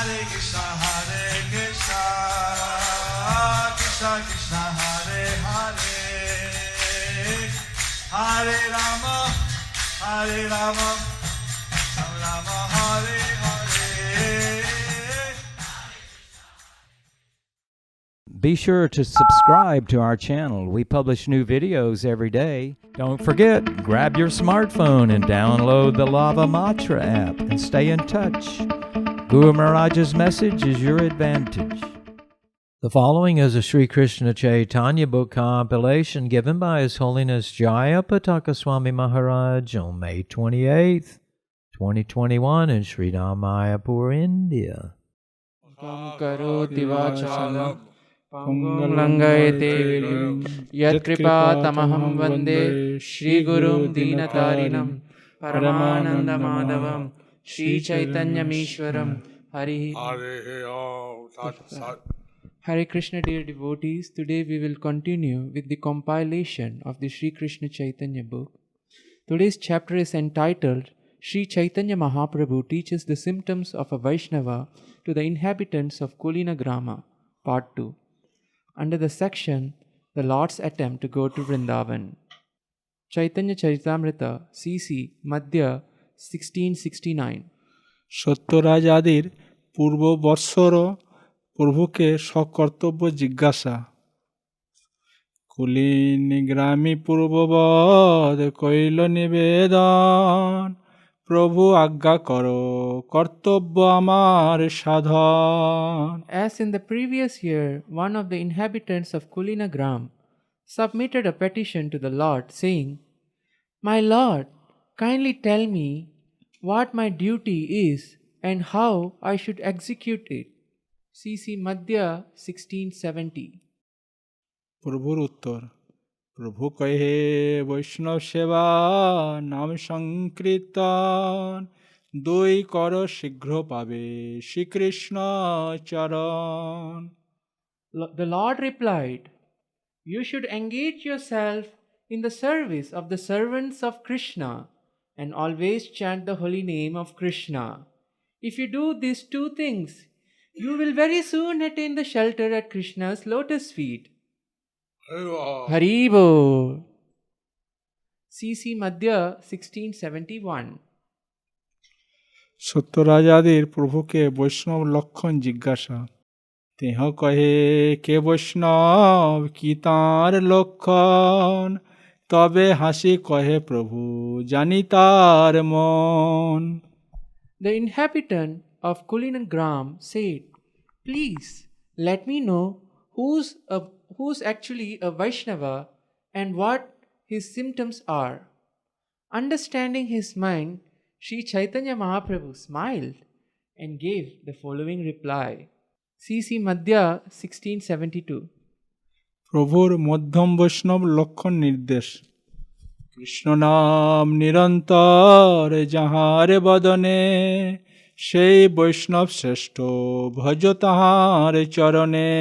Krishna Krishna Hare Hare, Hare Rama, Hare Rama, Rama Hare Hare. Be sure to subscribe to our channel. We publish new videos every day. Don't forget, grab your smartphone and download the Lava Matra app and stay in touch. Guru Maharaj's message is your advantage. The following is a Sri Krishna Chaitanya book compilation given by His Holiness Jaya Pataka Swami Maharaj on May 28th, 2021 in Sri Mayapur, India. Karoti vachalam pangum langayate yat kripa tamaham vande Shri Gurum Dinatarinam Paramananda Madhavam Shri Chaitanyamishwaram Hari Hare Krishna. Dear devotees, today we will continue with the compilation of the Sri Krishna Chaitanya book. Today's chapter is entitled Sri Chaitanya Mahaprabhu teaches the symptoms of a Vaishnava to the inhabitants of Kulina Grama, Part 2. Under the section, The Lord's Attempt to Go to Vrindavan. Chaitanya Charitamrita, CC, Madhya, 1669. Satyaraj আদির পূর্ব বৎসর প্রভুকে সকর্তব্য জিজ্ঞাসা কুলিনী গ্রামী পূর্ববৎ কইল নিবেদন প্রভু আজ্ঞা করো কর্তব্য আমার সাধন. As in the previous year, one of the inhabitants of Kulina Gram submitted a petition to the Lord, saying, "My Lord, kindly tell me what my duty is and how I should execute it." CC Madhya 1670. প্রভুর উত্তর প্রভু কহে বৈষ্ণব সেবা নাম সংকীর্তন দুই কর শীঘ্র পাবে শ্রীকৃষ্ণ চরণ. The Lord replied, "You should engage yourself in the service of the servants of Krishna and always chant the holy name of Krishna. If you do these two things, you will very soon attain the shelter at Krishna's lotus feet." Haribo. CC Madhya 1671. সত্যরাজাদের প্রভুকে বৈষ্ণব লক্ষণ জিজ্ঞাসা তেহ কহে কে বৈষ্ণব কি তাঁর লক্ষণ তবে হাসি কহে প্রভু জানি তার মন. The inhabitant of Kulina Gram said, "Please let me know who's actually a Vaishnava and what his symptoms are." Understanding his mind, Sri Chaitanya Mahaprabhu smiled and gave the following reply. CC Madhya 1672. প্রভুর মধ্যম বৈষ্ণব লক্ষণ নির্দেশ কৃষ্ণ নাম নিরন্তর যাহার বদনে সেই বৈষ্ণব শ্রেষ্ঠ ভজ তাহার চরণে.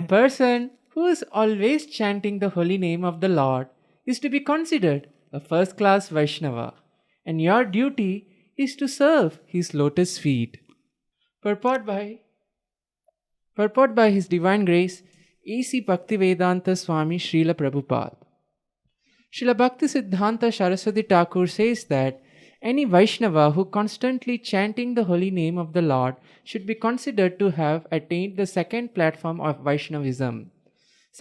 A person who is always chanting the holy name of the Lord is to be considered a first-class Vaishnava, and your duty is to serve his lotus feet. Purport by His Divine Grace, A.C. Bhaktivedanta Swami Srila Prabhupada. Srila Bhakti Siddhanta Saraswati Thakur says that any Vaishnava who constantly chanting the holy name of the Lord should be considered to have attained the second platform of Vaishnavism.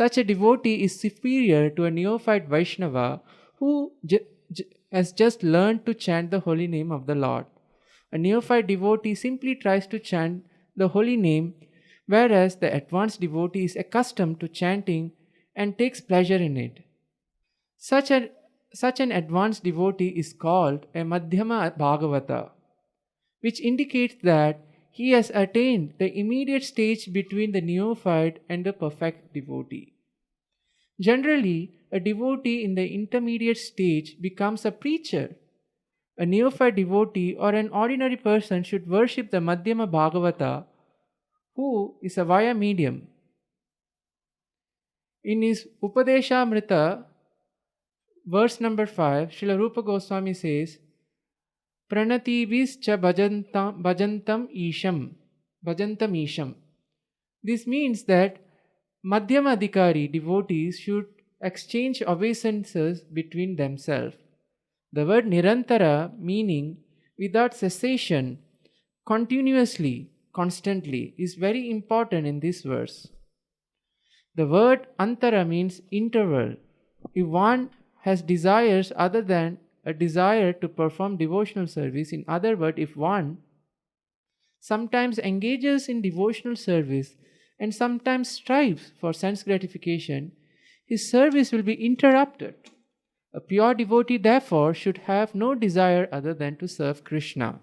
Such a devotee is superior to a neophyte Vaishnava who has just learned to chant the holy name of the Lord. A neophyte devotee simply tries to chant the holy name, whereas the advanced devotee is accustomed to chanting and takes pleasure in it. Such an advanced devotee is called a Madhyama Bhagavata, which indicates that he has attained the immediate stage between the neophyte and the perfect devotee. Generally, a devotee in the intermediate stage becomes a preacher. A neophyte devotee or an ordinary person should worship the Madhyama Bhagavata, who is a via medium. In his Upadeshamrita, verse number 5, Srila Rupa Goswami says, "Pranatibis cha bhajantam isham." bhajantamisham. This means that Madhyamadhikari devotees should exchange obeisances between themselves. The word nirantara, meaning without cessation, continuously, constantly, is very important in this verse. The word antara means interval. If one has desires other than a desire to perform devotional service, in other words, if one sometimes engages in devotional service and sometimes strives for sense gratification, his service will be interrupted. A pure devotee, therefore, should have no desire other than to serve Krishna.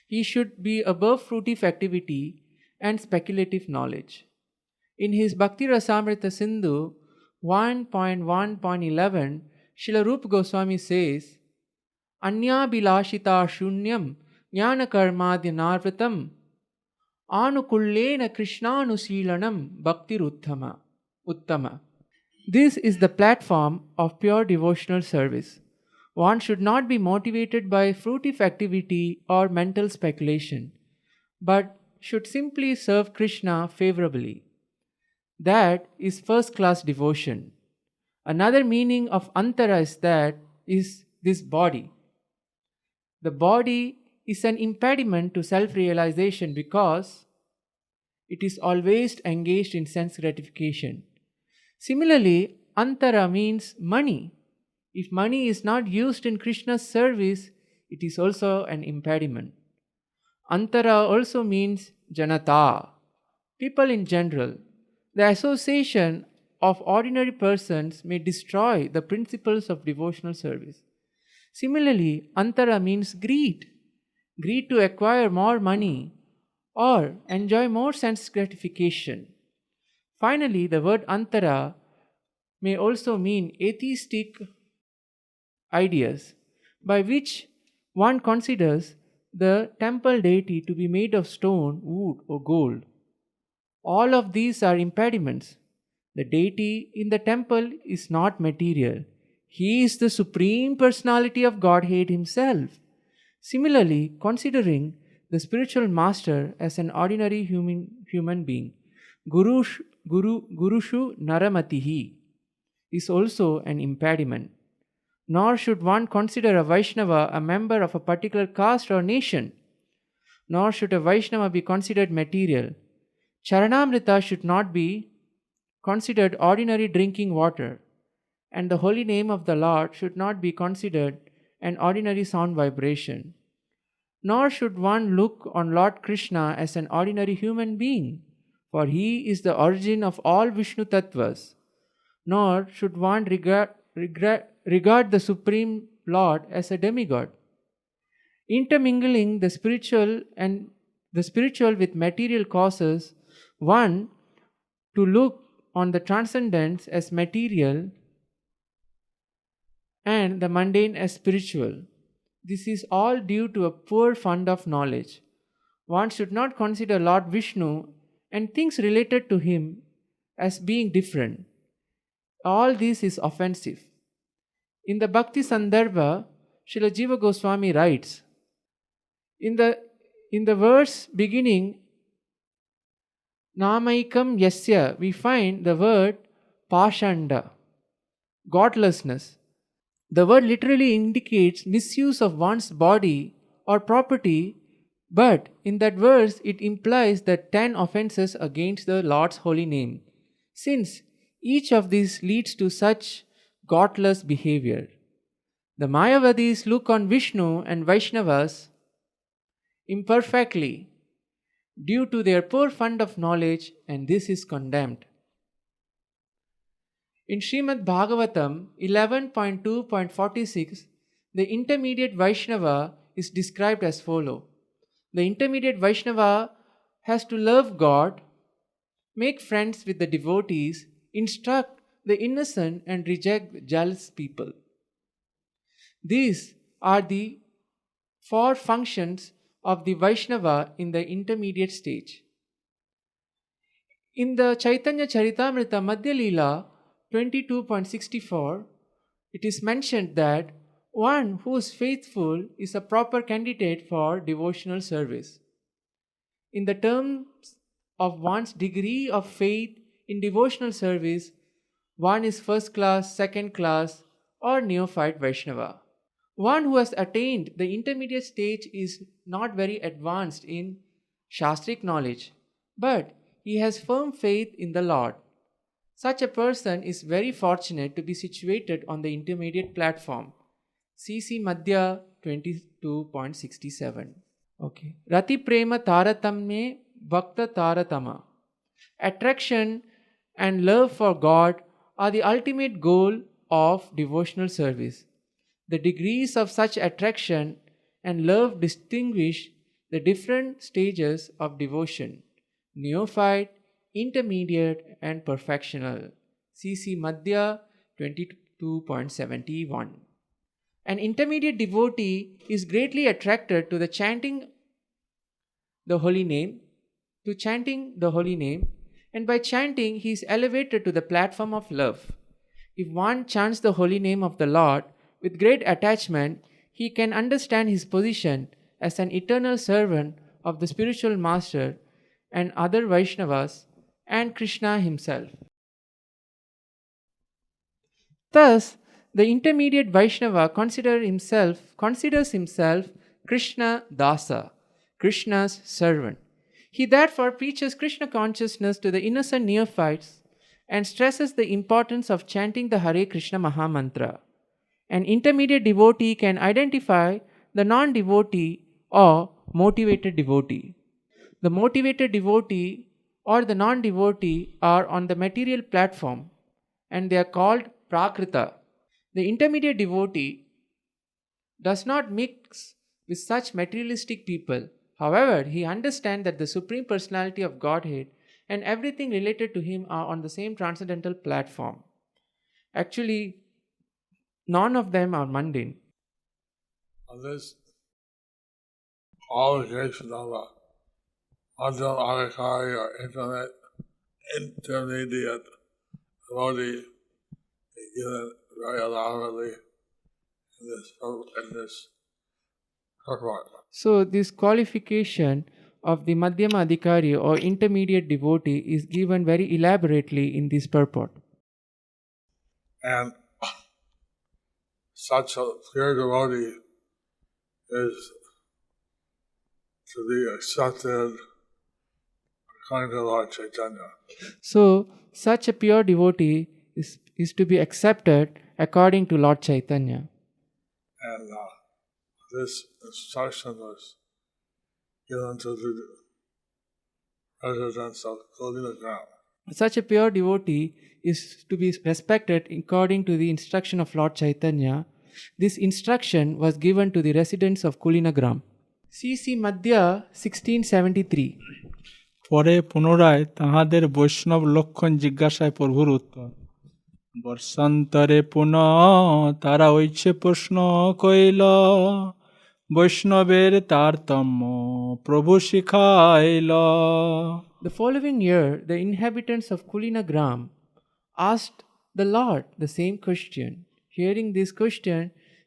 He should be above fruitive activity and speculative knowledge. In his Bhakti Rasamrita Sindhu 1.1.11, Srila Rupa Goswami says, Anya bilashita shunyam jnana karmadya narvatam anukullena krishnanushilanam bhaktir uttama. This is the platform of pure devotional service. One should not be motivated by fruitive activity or mental speculation, but should simply serve Krishna favorably. That is first-class devotion. Another meaning of antara is this body. The body is an impediment to self-realization because it is always engaged in sense gratification. Similarly, antara means money. If money is not used in Krishna's service, it is also an impediment. Antara also means janata, people in general. The association of ordinary persons may destroy the principles of devotional service. Similarly, antara means greed to acquire more money or enjoy more sense gratification. Finally, the word antara may also mean atheistic ideas, by which one considers the temple deity to be made of stone, wood, or gold. All of these are impediments. The deity in the temple is not material. He is the Supreme Personality of Godhead Himself. Similarly, considering the spiritual master as an ordinary human being, Gurushu Naramatihi, is also an impediment. Nor should one consider a Vaishnava a member of a particular caste or nation. Nor should a Vaishnava be considered material. Charanamrita should not be considered ordinary drinking water, and the holy name of the Lord should not be considered an ordinary sound vibration. Nor should one look on Lord Krishna as an ordinary human being, for He is the origin of all Vishnu Tattvas. Nor should one regard the Supreme Lord as a demigod. Intermingling the spiritual with material causes one to look on the transcendence as material and the mundane as spiritual. This is all due to a poor fund of knowledge. One should not consider Lord Vishnu and things related to him as being different. All this is offensive. In the Bhakti Sandarbha, Srila Jiva Goswami writes, in the verse beginning, Namaikam Yasya, we find the word Pashanda, godlessness. The word literally indicates misuse of one's body or property, but in that verse it implies the 10 offenses against the Lord's holy name, since each of these leads to such godless behavior. The Mayavadis look on Vishnu and Vaishnavas imperfectly due to their poor fund of knowledge, and this is condemned. In Srimad Bhagavatam 11.2.46, the intermediate Vaishnava is described as follows. The intermediate Vaishnava has to love God, make friends with the devotees, instruct the innocent and reject the jealous people. These are the 4 functions of the Vaishnava in the intermediate stage. In the Chaitanya Charitamrita Madhya Leela 22.64, it is mentioned that one who is faithful is a proper candidate for devotional service. In the terms of one's degree of faith in devotional service, one is first class, second class, or neophyte Vaishnava. One who has attained the intermediate stage is not very advanced in Shastric knowledge, but he has firm faith in the Lord. Such a person is very fortunate to be situated on the intermediate platform. CC Madhya 22.67. Okay. Rati Prema Taratamye Bhakta Taratama. Attraction and love for God are the ultimate goal of devotional service. The degrees of such attraction and love distinguish the different stages of devotion: neophyte, intermediate, and perfectional. CC Madhya 22.71. An intermediate devotee is greatly attracted to chanting the holy name, and by chanting he is elevated to the platform of love. If one chants the holy name of the Lord with great attachment, he can understand his position as an eternal servant of the spiritual master and other Vaishnavas and Krishna himself. Thus, the intermediate Vaishnava considers himself Krishna Dasa, Krishna's servant. He therefore preaches Krishna consciousness to the innocent neophytes and stresses the importance of chanting the Hare Krishna Mahamantra. An intermediate devotee can identify the non-devotee or motivated devotee. The motivated devotee or the non-devotee are on the material platform and they are called Prakrita. The intermediate devotee does not mix with such materialistic people. However, he understands that the Supreme Personality of Godhead and everything related to him are on the same transcendental platform. Actually, none of them are mundane. On this qualification of a Madhyam Adhikari or intermediate devotee is given very elaborately in this purport. So, this qualification of the Madhyama Adhikari or intermediate devotee is given very elaborately in this purport. And such a pure devotee is to be accepted according to Lord Chaitanya. So, such a pure devotee is to be accepted according to Lord Chaitanya. And this instruction was given to the residents of Kulinagram. Such a pure devotee is to be respected according to the instruction of Lord Chaitanya. This instruction was given to the residents of Kulinagram. CC Madhya 1673. পরে পুনরায় তাহাদের বৈষ্ণব লক্ষণ জিজ্ঞাসায় প্রভুর উত্তর। বর্ষান্তরে পুনঃ তারা ঐছে প্রশ্ন কইল, বৈষ্ণবের তারতম্য প্রভু শিখাইল। The following year, the inhabitants of Kulinagram asked the Lord the same question. Hearing this question,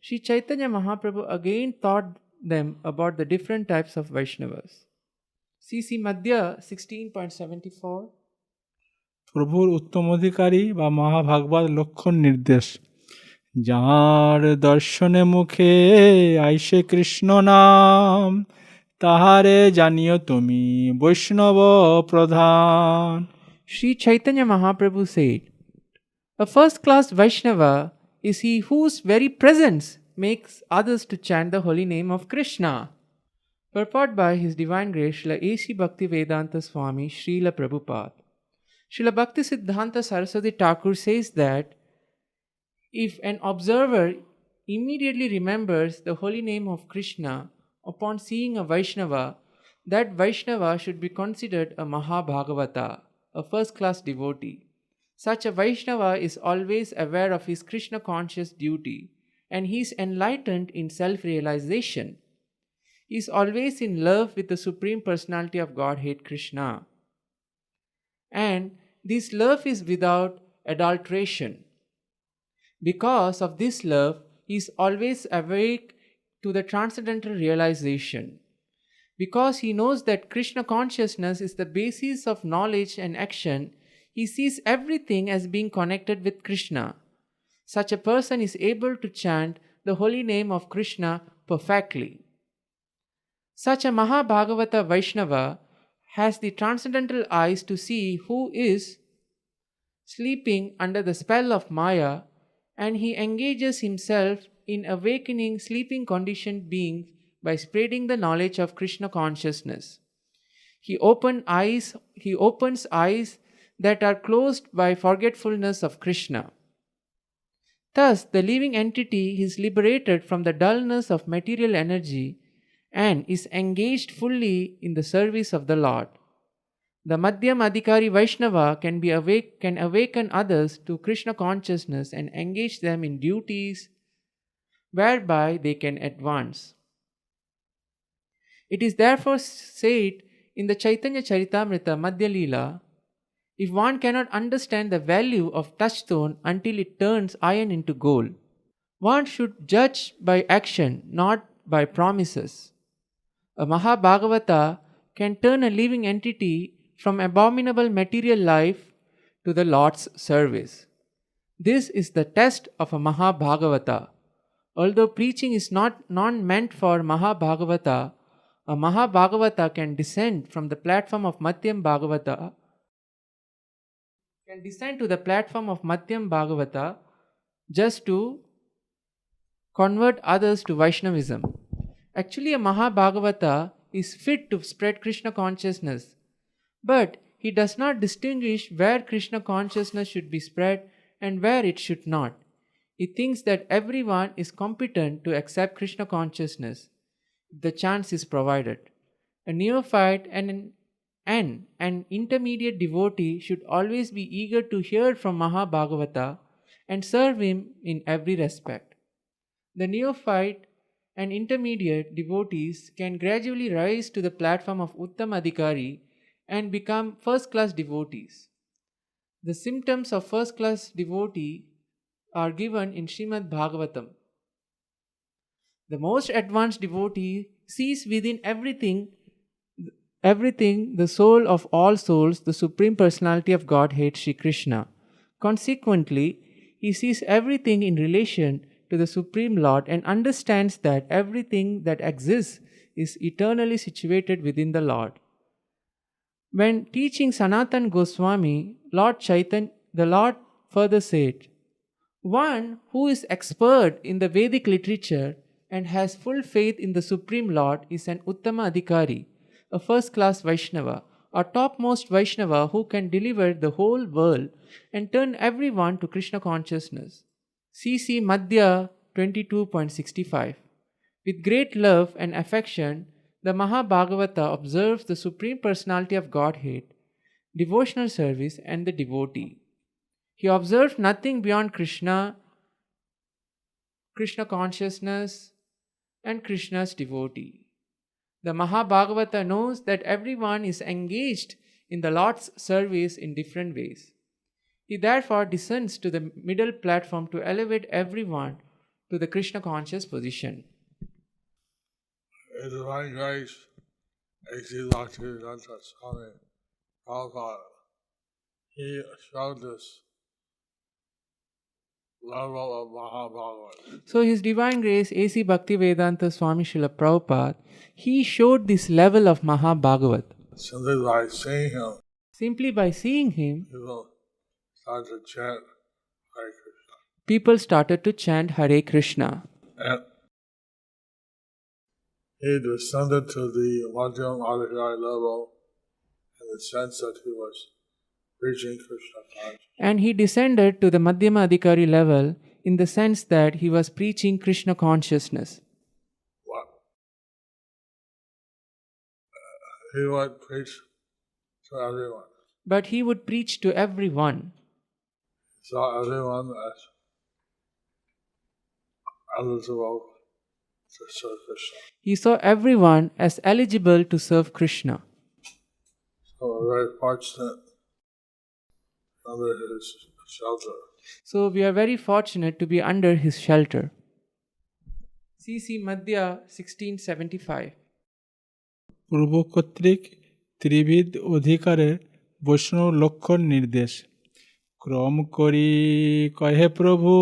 Sri Chaitanya Mahaprabhu again taught them about the different types of Vaishnavas. CC Madhya 16.74. প্রভুর উত্তম অধিকারী বা মহাভাগবত লক্ষণ নির্দেশ। যাহার দর্শনে মুখে আইসে কৃষ্ণ নাম, তাহারে জানিও তুমি বৈষ্ণব প্রধান। Sri Chaitanya Mahaprabhu said, a first-class Vaishnava is he whose very presence makes others to chant the holy name of Krishna. Purport by His Divine Grace Srila A.C. Bhaktivedanta Swami Srila Prabhupada. Srila Bhaktisiddhanta Saraswati Thakur says that if an observer immediately remembers the holy name of Krishna upon seeing a Vaishnava, that Vaishnava should be considered a Mahabhagavata, a first-class devotee. Such a Vaishnava is always aware of his Krishna-conscious duty and he is enlightened in self-realization. He is always in love with the Supreme Personality of Godhead, Krishna. And this love is without adulteration. Because of this love, he is always awake to the transcendental realization. Because he knows that Krishna consciousness is the basis of knowledge and action, he sees everything as being connected with Krishna. Such a person is able to chant the holy name of Krishna perfectly. Such a Mahabhagavata Vaishnava has the transcendental eyes to see who is sleeping under the spell of Maya, and he engages himself in awakening sleeping conditioned beings by spreading the knowledge of Krishna consciousness. He opens eyes that are closed by forgetfulness of Krishna. Thus, the living entity is liberated from the dullness of material energy and is engaged fully in the service of the Lord. The Madhyam Adhikari Vaishnava can awaken others to Krishna consciousness and engage them in duties whereby they can advance. It is therefore said in the Chaitanya Charitamrita Madhya Leela, if one cannot understand the value of touchstone until it turns iron into gold, one should judge by action, not by promises. A Mahabhagavata can turn a living entity from abominable material life to the Lord's service. This is the test of a Mahabhagavata. Although preaching is not meant for Mahabhagavata, a Mahabhagavata can descend from the platform of Madhyam Bhagavata, just to convert others to Vaishnavism. Actually, a Mahabhagavata is fit to spread Krishna consciousness, but he does not distinguish where Krishna consciousness should be spread and where it should not. He thinks that everyone is competent to accept Krishna consciousness if the chance is provided. A neophyte and an intermediate devotee should always be eager to hear from Mahabhagavata and serve him in every respect. The neophyte and intermediate devotees can gradually rise to the platform of Uttam Adhikari and become first-class devotees. The symptoms of first-class devotee are given in Srimad Bhagavatam. The most advanced devotee sees within everything, the soul of all souls, the Supreme Personality of Godhead, Sri Krishna. Consequently, he sees everything in relation to the Supreme Lord and understands that everything that exists is eternally situated within the Lord. When teaching Sanatan Goswami, the Lord further said, one who is expert in the Vedic literature and has full faith in the Supreme Lord is an Uttama Adhikari, a first-class Vaishnava, a topmost Vaishnava who can deliver the whole world and turn everyone to Krishna consciousness. CC Madhya 22.65. With great love and affection, the Mahabhagavata observes the Supreme Personality of Godhead, devotional service, and the devotee. He observes nothing beyond Krishna consciousness, and Krishna's devotee. The Mahabhagavata knows that everyone is engaged in the Lord's service in different ways. He therefore descends to the middle platform to elevate everyone to the Krishna conscious position. His Divine Grace, A.C. Bhaktivedanta Swami Prabhupada, he showed this level of Mahabhagavata. So His Divine Grace A.C. Bhaktivedanta Swami Srila Prabhupada, he showed this level of Mahabhagavat. Simply by seeing him, people started to chant Hare Krishna. And he descended to the Madhyam Adhikari level in the sense that he was preaching Krishna consciousness. And he descended to the Madhyama Adhikari level in the sense that he was preaching Krishna consciousness. What? He would preach to everyone. But he would preach to everyone. He saw everyone as eligible to serve Krishna. He saw everyone as eligible to serve Krishna. So we're very fortunate under his shelter. So we are very fortunate to be under his shelter. CC Madhya 1675. পূর্ব কর্তৃক ত্রিবিধ অধিকারের বৈষ্ণব লক্ষণ নির্দেশ। ক্রম করি কহে প্রভু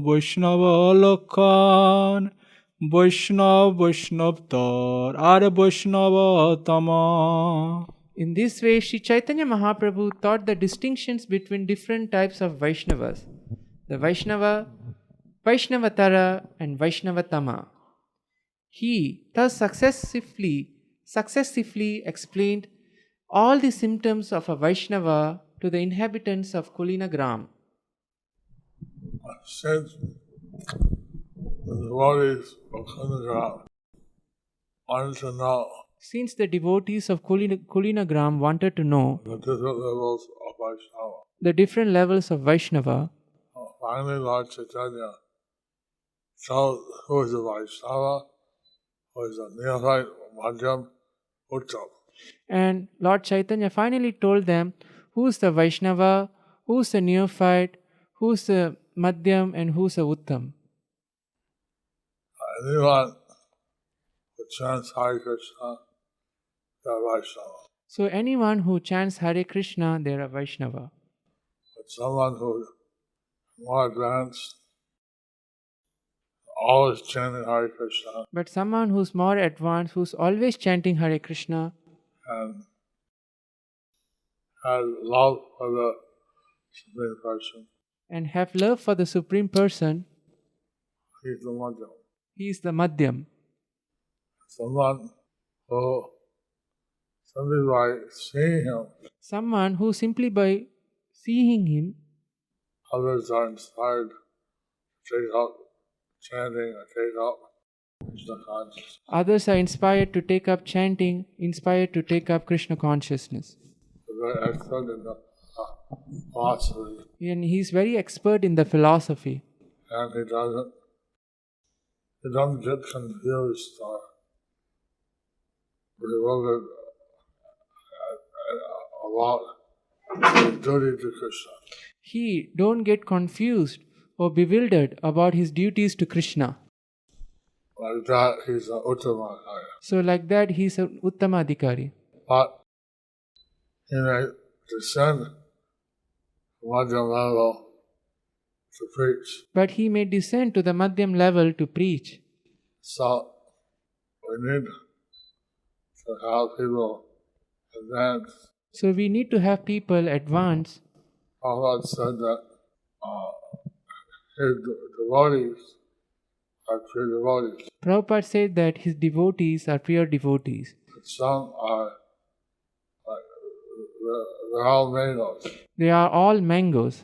বৈষ্ণব লক্ষণ, বৈষ্ণব বৈষ্ণবতর আর বৈষ্ণবতম। In this way, Sri Chaitanya Mahaprabhu taught the distinctions between different types of Vaishnavas, the Vaishnava, Vaishnavatara and Vaishnavatama. He thus successively explained all the symptoms of a Vaishnava to the inhabitants of Kulinagram. Since the devotees of Kundagram wanted to know Since the devotees of Kulinagram wanted to know the different levels of Vaishnava, the different levels of Vaishnava, finally Lord Chaitanya showed who is a Vaishnava, who is a neophyte, Madhyam, Uttam. and Lord Chaitanya finally told them who's the Vaishnava, who's the neophyte, who's the Madhyam, and who's the Uttam. Anyone who chants Hare Krishna, they are Vaishnava. So anyone who chants Hare Krishna, they are a Vaishnava. But someone who is more advanced, always chanting Hare Krishna, But someone who's more advanced, who's always chanting Hare Krishna, and has love for the Supreme Person, and have love for the Supreme Person, he's the Madhyam. he is the Madhyam. Someone who, simply by seeing him, Someone who simply by seeing him, others are inspired to take up chanting or take up Krishna consciousness. others are inspired to take up chanting, inspired to take up Krishna consciousness. They're very expert in the philosophy, And he is very expert in the philosophy. and he doesn't get confused or bewildered about his duty to Krishna. He don't get confused or bewildered about his duties to Krishna. Like that, he's an Uttamadhyaya. So like that, he is an Uttamadhikari. But he may descend to Madhyam level to preach. But he may descend to the Madhyam level to preach. So we need to have people advance. So we need to have people advance. Prabhupada said that his devotees are pure devotees. Prabhupada said that his devotees are pure devotees. But some are they're all mangoes. They are all mangoes.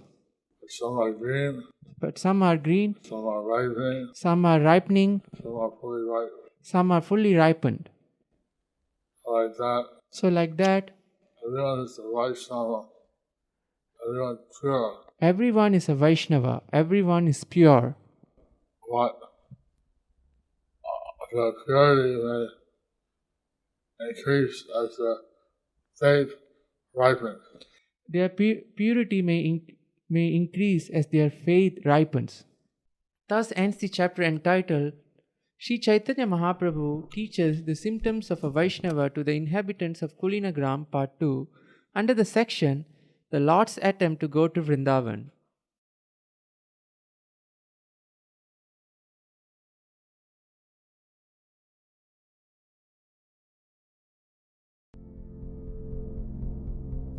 But some are green, But some are green, some are ripening, some are ripening, some are fully ripe. some are fully ripened. Like that, So like that, everyone is a Vaishnava. Everyone pure. everyone is a Vaishnava, everyone is pure. What the purity may increase as the faith ripens. Their purity may increase as their faith ripens. Thus ends the chapter entitled Sri Chaitanya Mahaprabhu teaches the symptoms of a Vaishnava to the inhabitants of Kulinagram, Part 2, under the section The Lord's Attempt to Go to Vrindavan.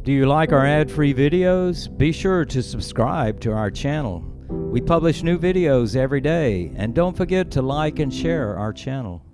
Do you like our ad-free videos? Be sure to subscribe to our channel. We publish new videos every day, and don't forget to like and share our channel.